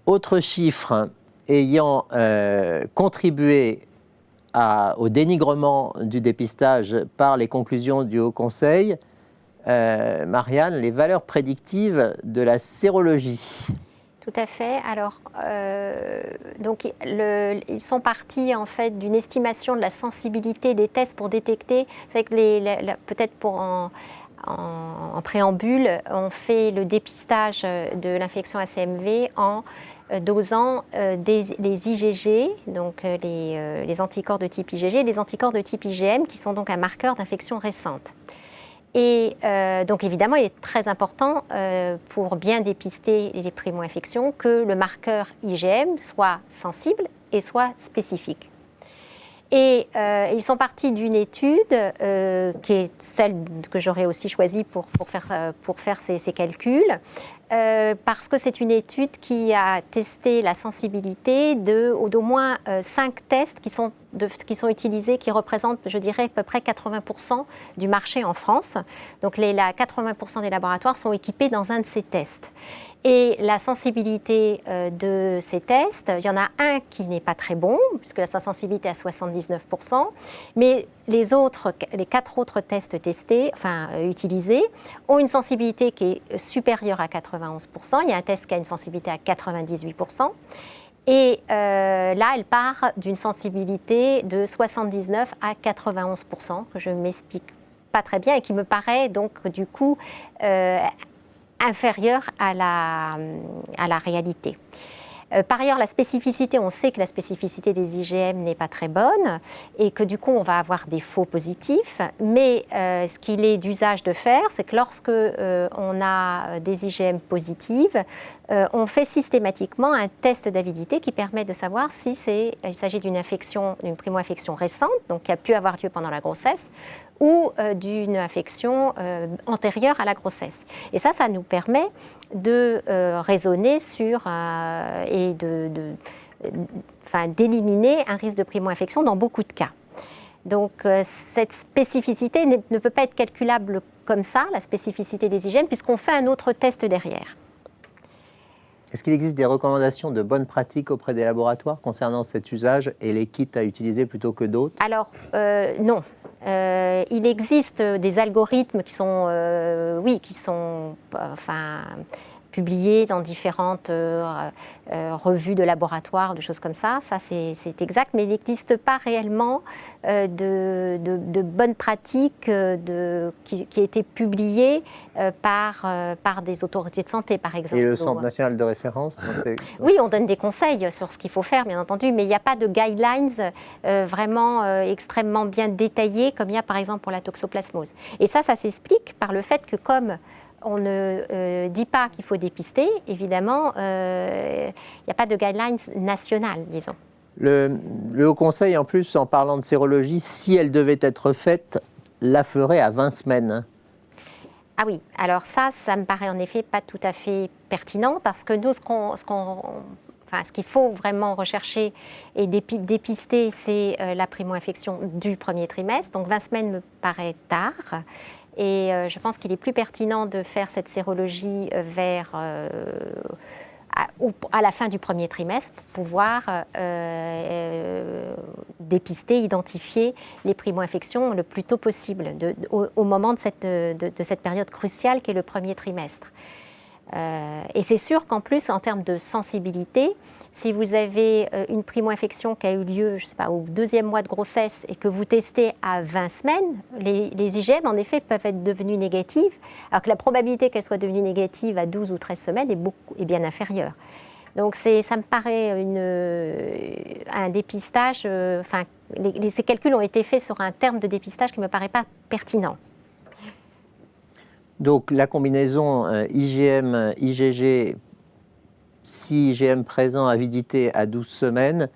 Autre chiffre ayant contribué au dénigrement du dépistage par les conclusions du Haut Conseil, Marianne, les valeurs prédictives de la sérologie. Tout à fait. Alors, donc, ils sont partis en fait d'une estimation de la sensibilité des tests pour détecter. Vous savez que peut-être en préambule, on fait le dépistage de l'infection ACMV en dosant les IgG, donc les anticorps de type IgG, et les anticorps de type IgM, qui sont donc un marqueur d'infection récente. Et donc évidemment, il est très important pour bien dépister les primo-infections que le marqueur IgM soit sensible et soit spécifique. Et ils sont partis d'une étude qui est celle que j'aurais aussi choisie pour faire ces calculs, parce que c'est une étude qui a testé la sensibilité d'au moins 5 tests qui sont utilisés, qui représentent, je dirais, à peu près 80% du marché en France. Donc 80% des laboratoires sont équipés dans un de ces tests. Et la sensibilité de ces tests, il y en a un qui n'est pas très bon, puisque sa sensibilité est à 79%, mais les 4 autres tests utilisés ont une sensibilité qui est supérieure à 91%. Il y a un test qui a une sensibilité à 98%. Et là, elle part d'une sensibilité de 79 à 91%, que je ne m'explique pas très bien et qui me paraît donc du coup inférieure à la réalité. Par ailleurs, la spécificité, on sait que la spécificité des IgM n'est pas très bonne et que du coup, on va avoir des faux positifs. Mais ce qu'il est d'usage de faire, c'est que lorsque on a des IgM positives, on fait systématiquement un test d'avidité qui permet de savoir si il s'agit d'une primo-infection récente, donc qui a pu avoir lieu pendant la grossesse, ou d'une infection antérieure à la grossesse. Et ça nous permet de raisonner sur et d'éliminer un risque de primo-infection dans beaucoup de cas. Donc cette spécificité ne peut pas être calculable comme ça, la spécificité des IgM, puisqu'on fait un autre test derrière. Est-ce qu'il existe des recommandations de bonnes pratiques auprès des laboratoires concernant cet usage et les kits à utiliser plutôt que d'autres? Alors, non. Il existe des algorithmes qui sont publiés dans différentes revues de laboratoire, des choses comme ça. Ça, c'est exact, mais il n'existe pas réellement de bonnes pratiques qui aient été publiées par des autorités de santé, par exemple. Et le Centre national de référence? Oui, on donne des conseils sur ce qu'il faut faire, bien entendu, mais il n'y a pas de guidelines vraiment extrêmement bien détaillées, comme il y a par exemple pour la toxoplasmose. Et ça s'explique par le fait que comme on ne dit pas qu'il faut dépister, évidemment, il n'y a pas de guidelines nationales, disons. Le Haut Conseil, en plus, en parlant de sérologie, si elle devait être faite, la ferait à 20 semaines. Ah oui, alors ça me paraît en effet pas tout à fait pertinent, parce que nous, ce qu'il faut vraiment rechercher et dépister, c'est la primo-infection du premier trimestre. Donc 20 semaines me paraît tard. Et je pense qu'il est plus pertinent de faire cette sérologie à la fin du premier trimestre pour pouvoir dépister, identifier les primo-infections le plus tôt possible, au moment de cette période cruciale qu'est le premier trimestre. Et c'est sûr qu'en plus, en termes de sensibilité, si vous avez une primo-infection qui a eu lieu, je sais pas, au 2e mois de grossesse et que vous testez à 20 semaines, les IgM, en effet, peuvent être devenues négatives, alors que la probabilité qu'elles soient devenues négatives à 12 ou 13 semaines est bien inférieure. Donc ça me paraît un dépistage, ces calculs ont été faits sur un terme de dépistage qui ne me paraît pas pertinent. Donc la combinaison IgM-IgG, si IgM présent, avidité à 12 semaines,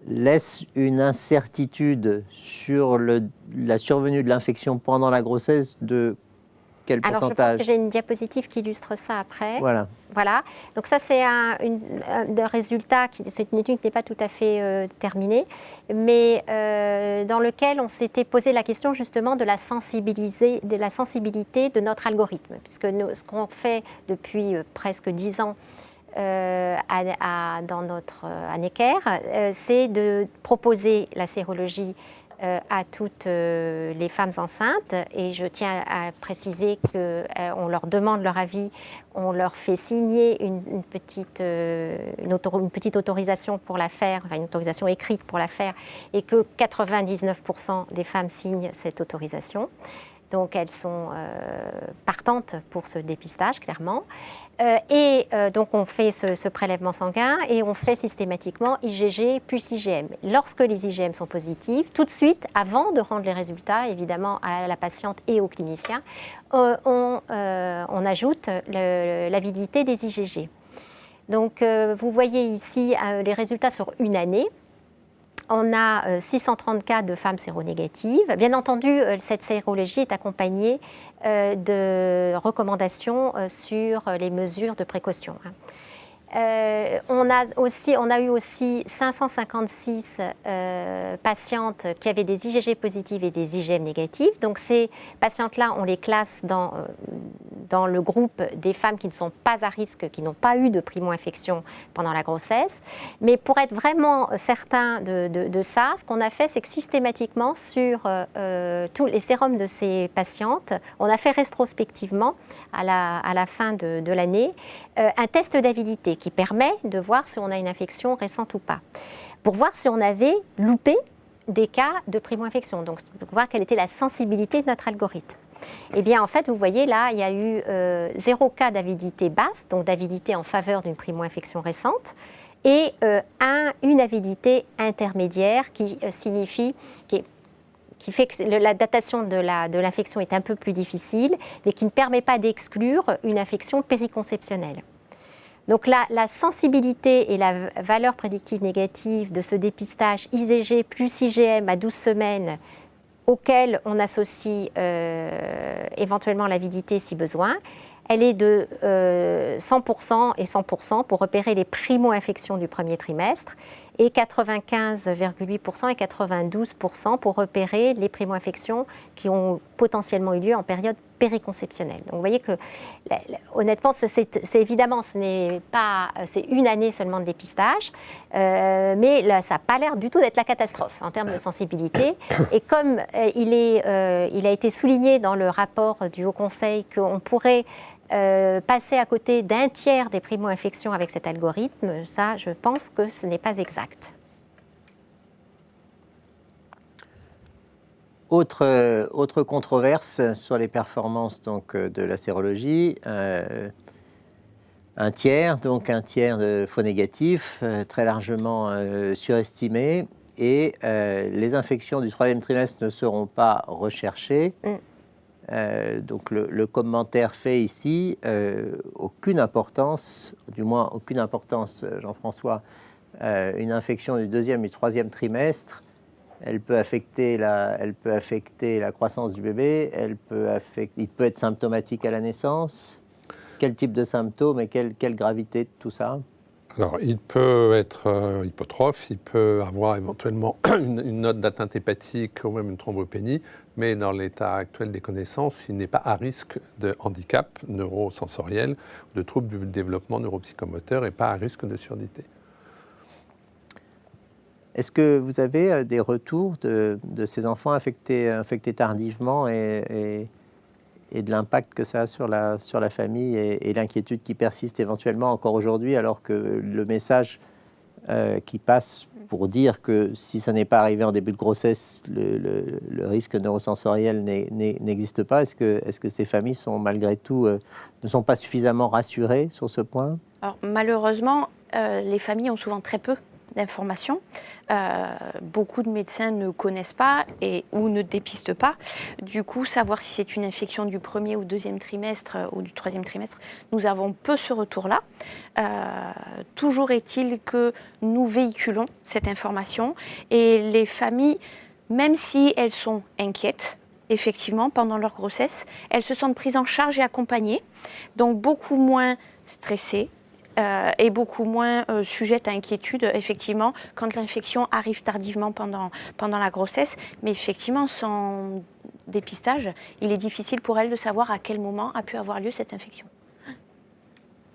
laisse une incertitude sur la survenue de l'infection pendant la grossesse de quel pourcentage? Alors je pense que j'ai une diapositive qui illustre ça après. Voilà. Donc ça c'est un résultat, c'est une étude qui n'est pas tout à fait terminée, mais dans lequel on s'était posé la question justement de la sensibilité de notre algorithme, puisque ce qu'on fait depuis presque 10 ans dans notre à Necker, c'est de proposer la sérologie à toutes les femmes enceintes, et je tiens à préciser qu'on leur demande leur avis, on leur fait signer une petite autorisation pour la faire, enfin une autorisation écrite pour la faire, et que 99% des femmes signent cette autorisation. Donc elles sont partantes pour ce dépistage, clairement. Donc on fait ce prélèvement sanguin et on fait systématiquement IgG plus IgM. Lorsque les IgM sont positifs, tout de suite, avant de rendre les résultats, évidemment, à la patiente et au clinicien, on ajoute l'avidité des IgG. Donc vous voyez ici les résultats sur une année. On a 630 cas de femmes séronégatives. Bien entendu, cette sérologie est accompagnée de recommandations sur les mesures de précaution. On a eu aussi 556 patientes qui avaient des IgG positives et des IgM négatives. Donc ces patientes-là, on les classe dans le groupe des femmes qui ne sont pas à risque, qui n'ont pas eu de primo-infection pendant la grossesse. Mais pour être vraiment certain de ça, ce qu'on a fait, c'est que systématiquement sur tous les sérums de ces patientes, on a fait rétrospectivement à la fin de l'année un test d'avidité qui permet de voir si on a une infection récente ou pas, pour voir si on avait loupé des cas de primo-infection, donc pour voir quelle était la sensibilité de notre algorithme. Eh bien, en fait, vous voyez là, il y a eu 0 cas d'avidité basse, donc d'avidité en faveur d'une primo-infection récente, et une avidité intermédiaire qui signifie qui fait que la datation de l'infection est un peu plus difficile, mais qui ne permet pas d'exclure une infection périconceptionnelle. Donc la sensibilité et la valeur prédictive négative de ce dépistage IgG plus IgM à 12 semaines, auquel on associe éventuellement l'avidité si besoin, elle est de 100% et 100% pour repérer les primo-infections du premier trimestre, et 95,8% et 92% pour repérer les primo-infections qui ont potentiellement eu lieu en période périconceptionnelle. Donc vous voyez que, honnêtement, c'est évidemment, c'est une année seulement de dépistage, mais là, ça n'a pas l'air du tout d'être la catastrophe en termes de sensibilité. Et comme il a été souligné dans le rapport du Haut Conseil qu'on pourrait passer à côté d'un tiers des primo-infections avec cet algorithme, ça, je pense que ce n'est pas exact. Autre controverse sur les performances donc, de la sérologie, un tiers de faux négatifs, très largement surestimé, et les infections du 3e trimestre ne seront pas recherchées. Donc le commentaire fait ici, aucune importance, du moins aucune importance, Jean-François, une infection du 2e et du 3e trimestre, elle peut affecter la croissance du bébé, il peut être symptomatique à la naissance. Quel type de symptômes et quelle gravité de tout ça? Alors, il peut être hypotrophe, il peut avoir éventuellement une note d'atteinte hépatique ou même une thrombopénie, mais dans l'état actuel des connaissances, il n'est pas à risque de handicap neurosensoriel, de troubles du développement neuropsychomoteur et pas à risque de surdité. Est-ce que vous avez des retours de ces enfants infectés tardivement et de l'impact que ça a sur la famille et l'inquiétude qui persiste éventuellement encore aujourd'hui, alors que le message qui passe pour dire que si ça n'est pas arrivé en début de grossesse, le risque neurosensoriel n'existe pas? Est-ce que ces familles sont malgré tout ne sont pas suffisamment rassurées sur ce point? Alors, malheureusement, les familles ont souvent très peu d'informations. Beaucoup de médecins ne connaissent pas ou ne dépistent pas. Du coup, savoir si c'est une infection du 1er ou 2e trimestre ou du 3e trimestre, nous avons peu ce retour-là. Toujours est-il que nous véhiculons cette information et les familles, même si elles sont inquiètes, effectivement, pendant leur grossesse, elles se sentent prises en charge et accompagnées, donc beaucoup moins stressées, et beaucoup moins sujette à inquiétude, effectivement, quand l'infection arrive tardivement pendant la grossesse. Mais effectivement, sans dépistage, il est difficile pour elle de savoir à quel moment a pu avoir lieu cette infection.